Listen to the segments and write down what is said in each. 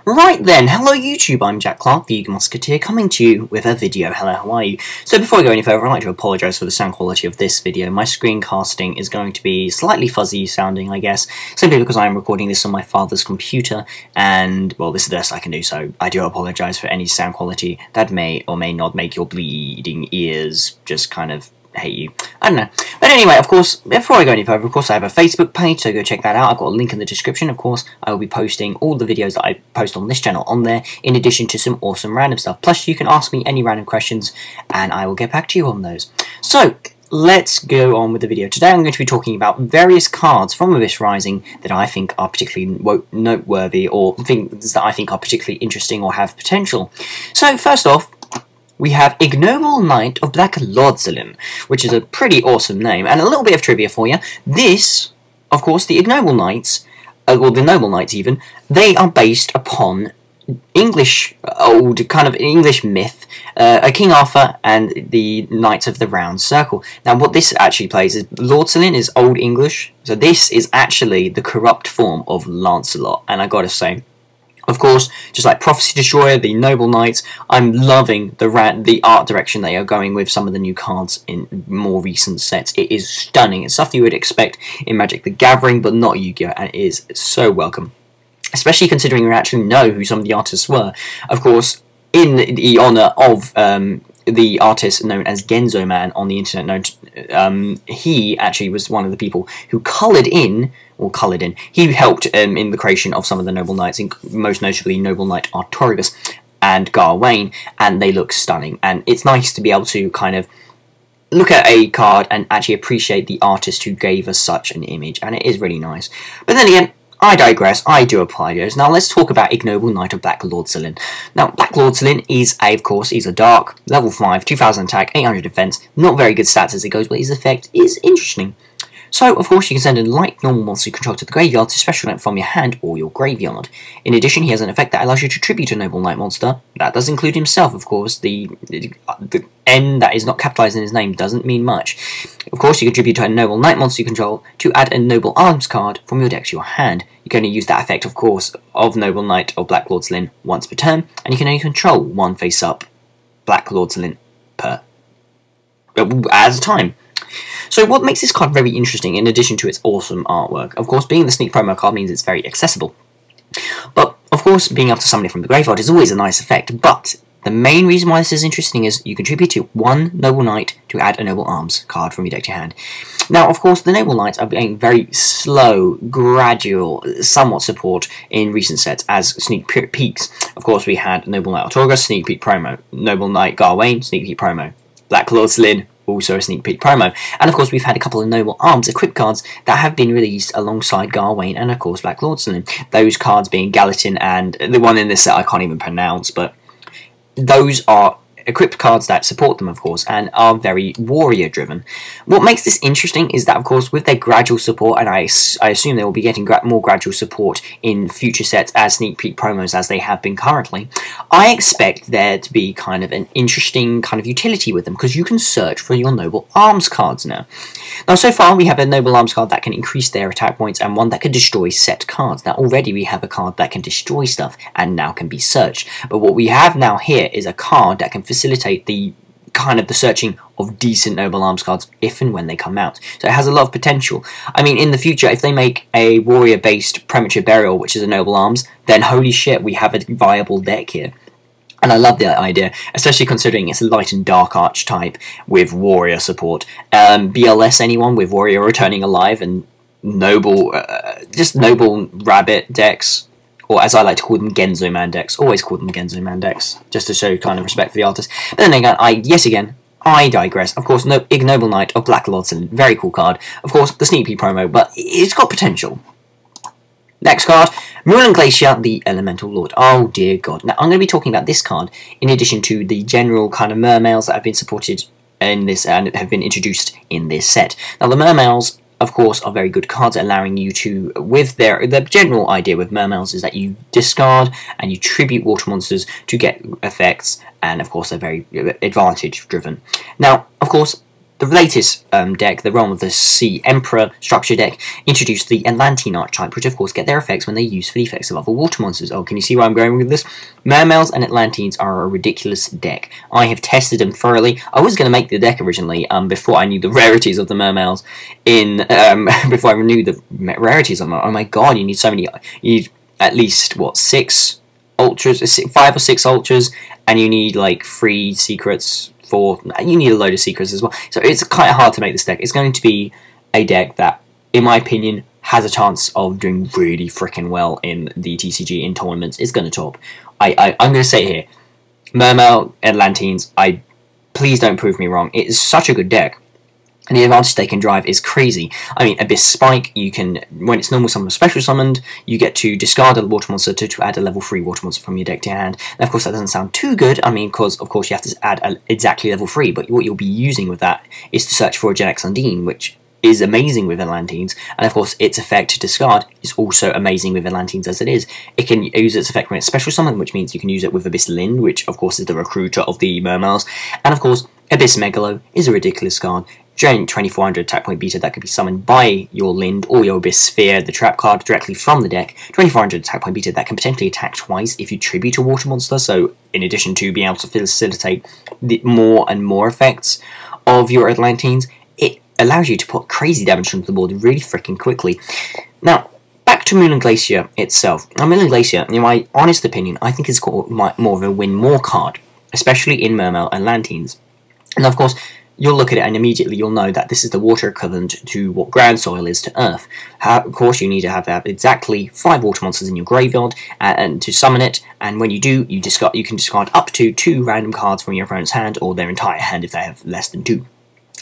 Right then, hello YouTube, I'm Jack Clark, the Eagle Musketeer, coming to you with a video. Hello, how are you? So before I go any further, I'd like to apologise for the sound quality of this video. My screencasting is going to be slightly fuzzy sounding, I guess, simply because I am recording this on my father's computer, and, well, this is the best I can do, so I do apologise for any sound quality that may or may not make your bleeding ears just kind of hate you. I don't know. But anyway, of course, before I go any further, of course, I have a Facebook page, so go check that out. I've got a link in the description. Of course, I will be posting all the videos that I post on this channel on there, in addition to some awesome random stuff. Plus, you can ask me any random questions, and I will get back to you on those. So, let's go on with the video. Today, I'm going to be talking about various cards from Abyss Rising that I think are particularly noteworthy, or things that I think are particularly interesting or have potential. So, first off, we have Ignoble Knight of Black Lordselin, which is a pretty awesome name, and a little bit of trivia for you. This, of course, the Ignoble Knights, or the Noble Knights even, they are based upon English, old kind of English myth, King Arthur and the Knights of the Round Circle. Now, what this actually plays is Lordselin is Old English, so this is actually the corrupt form of Lancelot, and I gotta say, of course, just like Prophecy Destroyer, the Noble Knights, I'm loving the art direction they are going with some of the new cards in more recent sets. It is stunning. It's stuff you would expect in Magic the Gathering, but not Yu-Gi-Oh! And it is so welcome. Especially considering we actually know who some of the artists were. Of course, in the honour of the artist known as Genzo Man on the internet, he actually was one of the people who he helped in the creation of some of the Noble Knights, most notably Noble Knight Artorigus and Garwain, and they look stunning, and it's nice to be able to kind of look at a card and actually appreciate the artist who gave us such an image, and it is really nice. But then again, I digress, I do apologize. Now let's talk about Ignoble Knight of Black Lordselin. Now, Black Lordselin is, of course, he's a dark, level 5, 2000 attack, 800 defense, not very good stats as it goes, but his effect is interesting. So, of course, you can send a light normal monster you control to the graveyard to special event from your hand or your graveyard. In addition, he has an effect that allows you to tribute a Noble Knight monster. That does include himself, of course. The N that is not capitalized in his name doesn't mean much. Of course, you can tribute a Noble Knight monster you control to add a Noble Arms card from your deck to your hand. You can only use that effect, of course, of Noble Knight or Black Lordselin once per turn, and you can only control one face-up Black Lordselin per at a time. So what makes this card very interesting, in addition to its awesome artwork? Of course, being the sneak promo card means it's very accessible. But, of course, being able to summon it from the graveyard is always a nice effect, but the main reason why this is interesting is you contribute to one Noble Knight to add a Noble Arms card from your deck to your hand. Now, of course, the Noble Knights are getting very slow, gradual, somewhat support in recent sets as sneak peeks. Of course, we had Noble Knight Artorigus, sneak peek promo, Noble Knight Garwain, sneak peek promo, Black Lordselin, also a sneak peek promo, and of course we've had a couple of Noble Arms equipped cards that have been released alongside Garwain and of course Black Lordselin. Those cards being Gallatin and the one in this set I can't even pronounce, but those are equipped cards that support them, of course, and are very warrior driven. What makes this interesting is that, of course, with their gradual support, and I assume they will be getting more gradual support in future sets as sneak peek promos as they have been currently, I expect there to be kind of an interesting kind of utility with them, because you can search for your Noble Arms cards now. Now, so far, we have a Noble Arms card that can increase their attack points and one that can destroy set cards. Now, already we have a card that can destroy stuff and now can be searched. But what we have now here is a card that can facilitate the kind of the searching of decent Noble Arms cards if and when they come out. So it has a lot of potential. I mean, in the future, if they make a warrior-based Premature Burial, which is a Noble Arms, then holy shit, we have a viable deck here. And I love that idea, especially considering it's a light and dark archetype with warrior support. BLS anyone with warrior returning alive and noble, just noble rabbit decks, or as I like to call them, Genzo Man decks. Always call them Genzo Man decks, just to show kind of respect for the artist. But then again, I digress. Of course, Ignoble Knight of Black Lordselin, very cool card. Of course, the sneak peek promo, but it's got potential. Next card, Murloc Glacier, the Elemental Lord. Oh dear god. Now, I'm going to be talking about this card in addition to the general kind of mermails that have been supported in this and have been introduced in this set. Now, the mermails, of course, are very good cards, allowing you to, with the general idea with mermails is that you discard and you tribute water monsters to get effects, and of course they're very advantage driven. Now, of course, The latest deck, the Realm of the Sea Emperor structure deck, introduced the Atlantean archetype, which of course get their effects when they use for the effects of other water monsters. Oh, can you see where I'm going with this? Mermails and Atlanteans are a ridiculous deck. I have tested them thoroughly. I was going to make the deck originally before I knew the rarities of the Mermails. Before I knew the rarities of them. Oh my god, you need so many. You need at least, what, 6 ultras, 5 or 6 ultras, and you need like 3 secrets. You need a load of secrets as well, so it's kind of hard to make this deck. It's going to be a deck that, in my opinion, has a chance of doing really freaking well in the TCG in tournaments. It's going to top. I'm going to say here, Mermail Atlanteans, please don't prove me wrong. It is such a good deck, and the advantage they can drive is crazy. I mean, Abyss Spike, you can, when it's normal summon or special summoned, you get to discard a water monster to add a level 3 water monster from your deck to your hand. Now, of course, that doesn't sound too good, I mean, because, of course, you have to add exactly level 3, but what you'll be using with that is to search for a Genex Undine, which is amazing with Atlanteans, and of course, its effect to discard is also amazing with Atlanteans as it is. It can use its effect when it's special summoned, which means you can use it with Abyss Lind, which, of course, is the recruiter of the Mermails, and, of course, Abyss Megalo is a ridiculous card. During 2400 attack point beta that could be summoned by your Lind or your Abyss Sphere, the trap card, directly from the deck. 2400 attack point beta that can potentially attack twice if you tribute a water monster, so in addition to being able to facilitate the more and more effects of your Atlanteans, it allows you to put crazy damage onto the board really freaking quickly. Now, back to Moon and Glacier itself. Now, Moon and Glacier, in my honest opinion, I think it's got more of a win more card, especially in Mermail Atlanteans. And of course, you'll look at it and immediately you'll know that this is the water equivalent to what ground soil is to earth. Of course, you need to have exactly 5 water monsters in your graveyard and to summon it, and when you do, you can discard up to 2 random cards from your opponent's hand, or their entire hand if they have less than 2.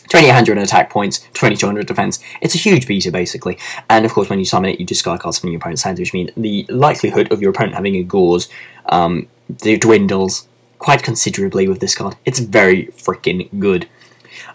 2800 attack points, 2200 defense. It's a huge beta, basically. And of course, when you summon it, you discard cards from your opponent's hand, which means the likelihood of your opponent having a Gauze dwindles quite considerably with this card. It's very freaking good.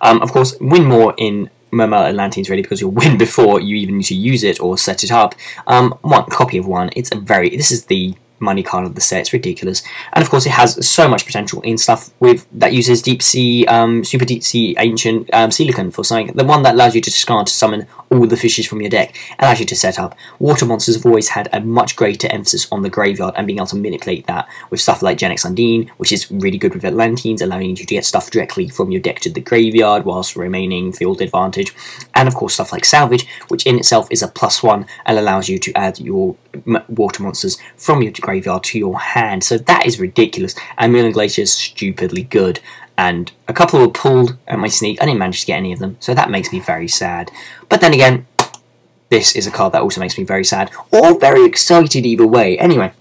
Of course, win more in Mermail Atlanteans really because you'll win before you even need to use it or set it up. One copy of one. This is the money card of the set. It's ridiculous, and of course it has so much potential in stuff that uses deep sea, super deep sea ancient silicon for something. The one that allows you to discard to summon all the fishes from your deck, allows you to set up. Water monsters have always had a much greater emphasis on the graveyard and being able to manipulate that with stuff like Genex Undine, which is really good with Atlanteans, allowing you to get stuff directly from your deck to the graveyard whilst remaining field advantage. And of course stuff like Salvage, which in itself is a +1 and allows you to add your water monsters from your graveyard to your hand. So that is ridiculous, and Moon and Glacier is stupidly good. And a couple were pulled at my sneak. I didn't manage to get any of them, so that makes me very sad. But then again, this is a card that also makes me very sad, or very excited either way. Anyway,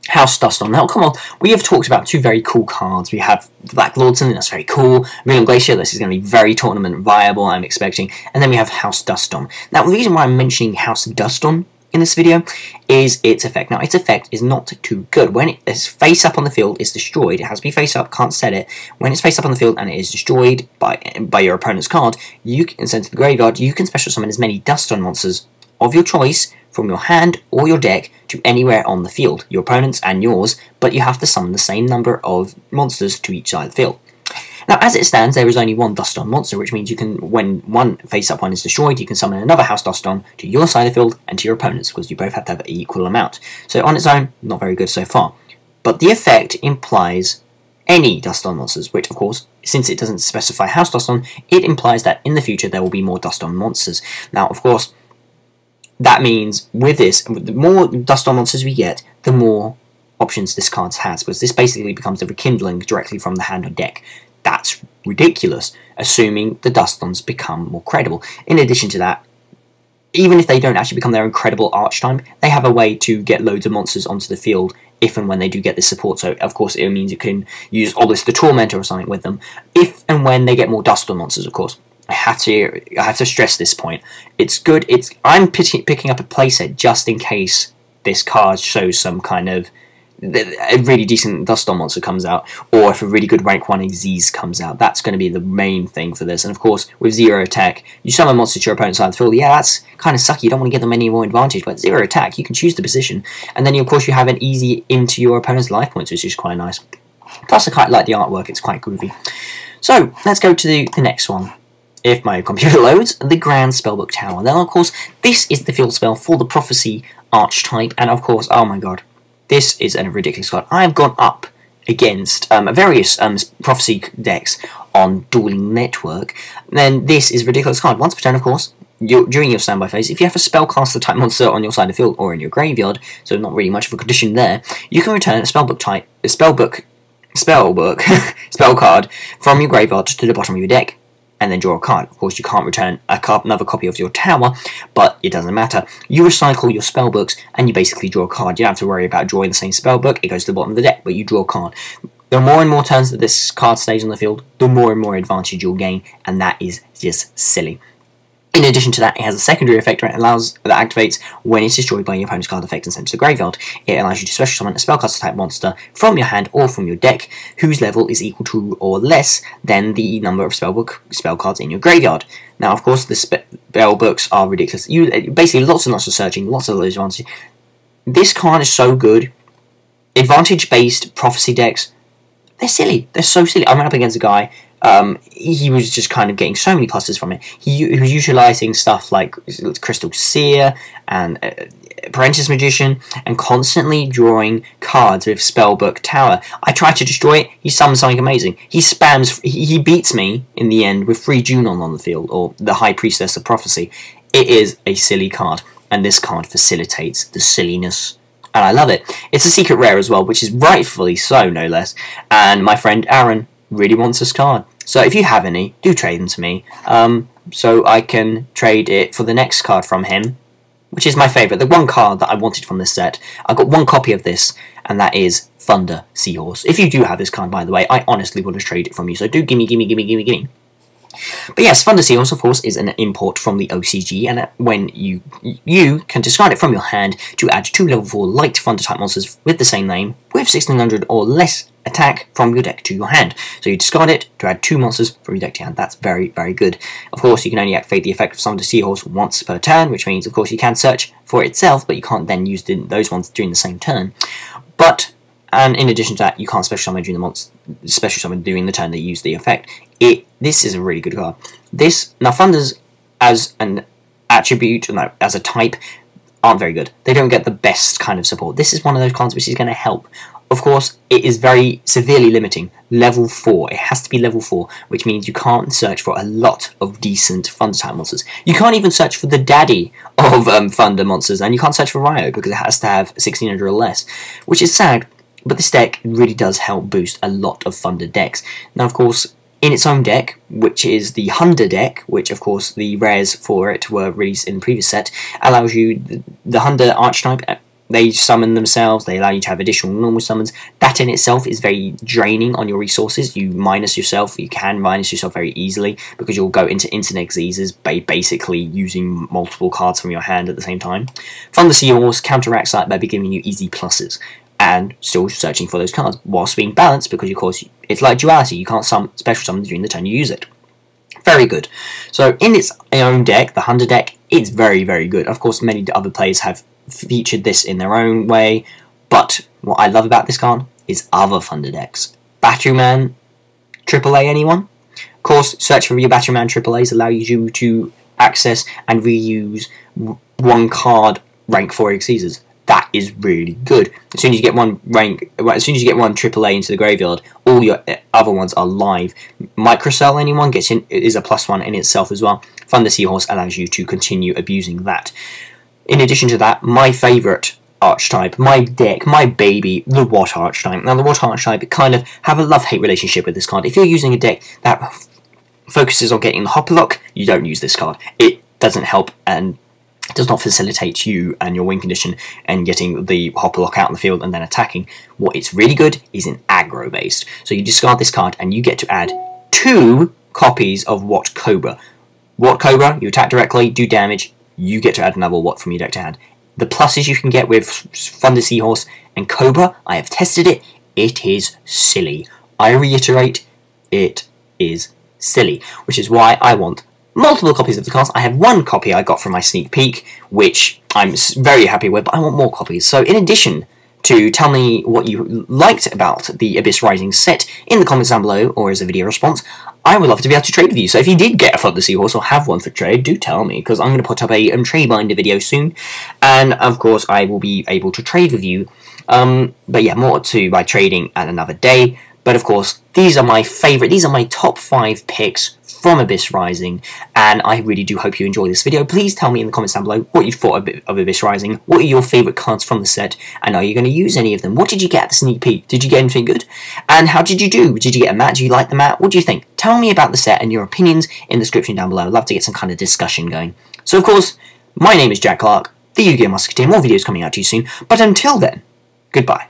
House Duston. Now, come on, we have talked about 2 very cool cards. We have the Black Lordson, that's very cool. Moon and Glacier, this is going to be very tournament viable, I'm expecting. And then we have House Duston. Now, the reason why I'm mentioning House Duston in this video is its effect. Now, its effect is not too good. When it is face up on the field, it's destroyed. It has to be face up, can't set it. When it's face up on the field and it is destroyed by your opponent's card, you can send to the graveyard. You can special summon as many Duston monsters of your choice from your hand or your deck to anywhere on the field, your opponent's and yours, but you have to summon the same number of monsters to each side of the field. Now, as it stands, there is only one Duston monster, which means you can, when one face-up one is destroyed, you can summon another House Duston to your side of the field and to your opponent's, because you both have to have an equal amount. So on its own, not very good so far. But the effect implies any Duston monsters, which, of course, since it doesn't specify House Duston, it implies that in the future there will be more Duston monsters. Now, of course, that means with this, the more Duston monsters we get, the more options this card has, because this basically becomes the rekindling directly from the hand or deck. That's ridiculous, assuming the Dustons become more credible. In addition to that, even if they don't actually become their incredible archetype, they have a way to get loads of monsters onto the field if and when they do get this support. So, of course, it means you can use Obelisk the Tormentor or something with them, if and when they get more Duston monsters, of course. I have to stress this point. It's good. I'm picking up a playset just in case this card shows some kind of a really decent Duston monster comes out, or if a really good rank 1 Xyz comes out. That's going to be the main thing for this. And of course, with 0 attack, you summon a monster to your opponent's side of the field. Yeah, that's kind of sucky. You don't want to give them any more advantage, but 0 attack, you can choose the position. And then, of course, you have an easy into your opponent's life points, which is quite nice. Plus, I quite like the artwork. It's quite groovy. So, let's go to the next one. if my computer loads, the Grand Spellbook Tower. Then, of course, this is the field spell for the Prophecy archetype, and of course, oh my god, this is a ridiculous card. I've gone up against various Prophecy decks on Dueling Network. Then this is a ridiculous card. Once per turn, of course, during your standby phase, if you have a spellcaster type monster on your side of the field or in your graveyard, so not really much of a condition there, you can return a spell card from your graveyard to the bottom of your deck, and then draw a card. Of course, you can't return another copy of your tower, but it doesn't matter. You recycle your spellbooks, and you basically draw a card. You don't have to worry about drawing the same spellbook. It goes to the bottom of the deck, but you draw a card. The more and more turns that this card stays on the field, the more and more advantage you'll gain, and that is just silly. In addition to that, it has a secondary effect that activates when it's destroyed by your opponent's card effect and sent to the graveyard. It allows you to special summon a spellcaster type monster from your hand or from your deck, whose level is equal to or less than the number of spell cards in your graveyard. Now, of course, the spell books are ridiculous. Basically lots and lots of searching, lots of those advantages. This card is so good. Advantage-based Prophecy decks, they're silly. They're so silly. I went up against a guy. He was just kind of getting so many pluses from it. He was utilising stuff like Crystal Seer and Apprentice Magician, and constantly drawing cards with Spellbook Tower. I tried to destroy it. He summons something amazing. He spams. He beats me in the end with 3 Junon on the field, or the High Priestess of Prophecy. It is a silly card, and this card facilitates the silliness. And I love it. It's a secret rare as well, which is rightfully so, no less. And my friend Aaron really wants this card. So if you have any, do trade them to me, so I can trade it for the next card from him, which is my favourite, the one card that I wanted from this set. I've got one copy of this, and that is Thunder Seahorse. If you do have this card, by the way, I honestly would have traded it from you, so do gimme. But yes, Thunder Seahorse, of course, is an import from the OCG, and when you can discard it from your hand to add 2 level 4 light Thunder type monsters with the same name, with 1600 or less attack from your deck to your hand. So you discard it to add 2 monsters from your deck to your hand. That's very, very good. Of course, you can only activate the effect of Thunder Seahorse once per turn, which means, of course, you can search for it itself, but you can't then use those ones during the same turn. And in addition to that, you can't special summon during the turn that you use the effect. This is a really good card. Now Thunders as an attribute, no, as a type, aren't very good. They don't get the best kind of support. This is one of those cards which is going to help. Of course, it is very severely limiting. Level 4. It has to be level 4, which means you can't search for a lot of decent Thunder type monsters. You can't even search for the daddy of Thunder monsters, and you can't search for Ryo because it has to have 1600 or less, which is sad. But this deck really does help boost a lot of Thunder decks. Now, of course, in its own deck, which is the Hunter deck, which, of course, the rares for it were released in the previous set, allows you the Hunter archetype. They summon themselves, they allow you to have additional normal summons. That in itself is very draining on your resources. You can minus yourself very easily, because you'll go into internet diseases by basically using multiple cards from your hand at the same time. Thunder Seahorse counteracts that by giving you easy pluses, and still searching for those cards, whilst being balanced, because of course it's like duality, you can't special summon during the turn you use it. Very good. So in its own deck, the Hunter deck, it's very, very good. Of course, many other players have featured this in their own way, but what I love about this card is other Thunder decks. Batteryman AAA, anyone? Of course, search for your Batteryman AAAs allow you to access and reuse 1 card rank 4 Exceeders. That is really good. As soon as you get one AAA into the graveyard, all your other ones are live. Microcell, anyone, is a +1 in itself as well. Thunder Seahorse allows you to continue abusing that. In addition to that, my favourite archetype, my deck, my baby, the Watt archetype. Now, the Watt archetype kind of have a love-hate relationship with this card. If you're using a deck that focuses on getting the Hoplock, you don't use this card. It doesn't help and does not facilitate you and your win condition and getting the Hoplock out in the field and then attacking. What it's really good is in aggro based. So you discard this card and you get to add 2 copies of Watt Cobra. Watt Cobra, you attack directly, do damage, you get to add another Watt from your deck to hand. The pluses you can get with Thunder Seahorse and Cobra, I have tested it, it is silly. I reiterate, it is silly, which is why I want multiple copies of the cards. I have 1 copy I got from my sneak peek, which I'm very happy with, but I want more copies. So in addition to tell me what you liked about the Abyss Rising set in the comments down below, or as a video response. I would love to be able to trade with you. So if you did get a Flood Seahorse or have one for trade, do tell me, because I'm going to put up a trade binder video soon, and of course I will be able to trade with you. But yeah, more to by trading at another day. But of course, these are my top 5 picks from Abyss Rising, and I really do hope you enjoy this video. Please tell me in the comments down below what you thought of Abyss Rising. What are your favourite cards from the set, and are you going to use any of them? What did you get at the sneak peek? Did you get anything good? And how did you do? Did you get a mat? Do you like the mat? What do you think? Tell me about the set and your opinions in the description down below. I'd love to get some kind of discussion going. So of course, my name is Jack Clark, the Yu-Gi-Oh! Musketeer. More videos coming out to you soon, but until then, goodbye.